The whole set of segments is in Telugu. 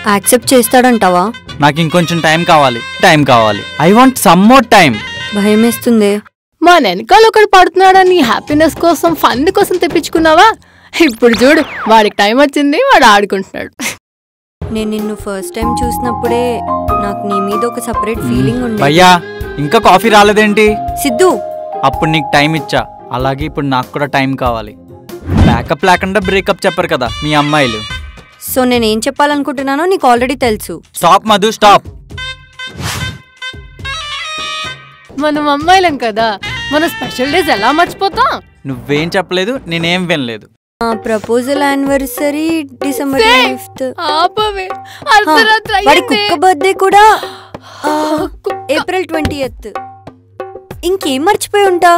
యాక్సెప్ట్ చేస్తాడంటావా? నాకు ఇంకొంచెం టైం కావాలి. I want some more time. భయమేస్తుంది. మా వెనకాల ఒకడు పడుతున్నాడని హ్యాపీనెస్ కోసం ఫన్ కోసం తెప్పించుకున్నావా? ఇప్పుడు చూడు, వాడికి టైం వచ్చింది, వాడు ఆడుకుంటున్నాడు. నేను నిన్ను ఫస్ట్ టైం చూసినప్పుడే నాకు నీ మీద ఒక సెపరేట్ ఫీలింగ్ ఉంది. భయ్యా, ఇంకా కాఫీ రాలేదేంటి? సిద్ధు, అప్పుడు నీకు టైం ఇచ్చా, అలాగే ఇప్పుడు నాకు కూడా టైం కావాలి. బ్యాకప్ లేకుండా బ్రేకప్ చెప్పరు కదా మీ అమ్మాయిలు. సో నేనేం చెప్పాలనుకుంటున్నానో నీకు ఆల్రెడీ తెలుసు. Stop Madhu, stop. మనం అమ్మాయిలం కదా, మన స్పెషల్ డేస్ ఎలా మర్చిపోతాం? నువ్వేం చెప్పలేదు, నేనేం వినలేదు. Proposal anniversary December 5th. ఆపవే, అర్ధరాత్రి వాడి అయ్యింది. కుక్క బర్త్డే కూడా April 20th. ఇంకేం మర్చిపోయి ఉంటా?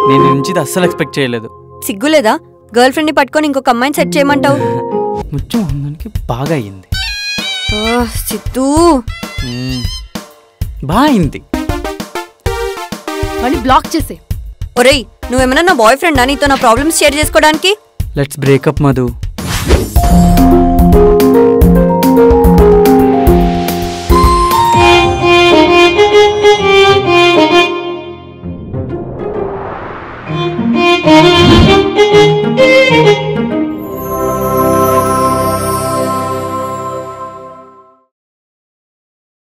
నేను నుంచి ఇది అస్సలు ఎక్స్పెక్ట్ చేయలేదు. సిగ్గులేదా? గర్ల్ ఫ్రెండ్ ని పట్టుకొని ఇంకొక అమ్మాయిని సెట్ చేయమంటావు? ముచ్చు అందరికి బాగా అయింది. సిద్ధు, బాగా అయింది. వాడిని బ్లాక్ చేసే. ఒరేయ్, నువ్వేమన్నా నా బాయ్ ఫ్రెండా నీతో నా ప్రాబ్లమ్స్ షేర్ చేసుకోవడానికి? Let's breakup Madhu.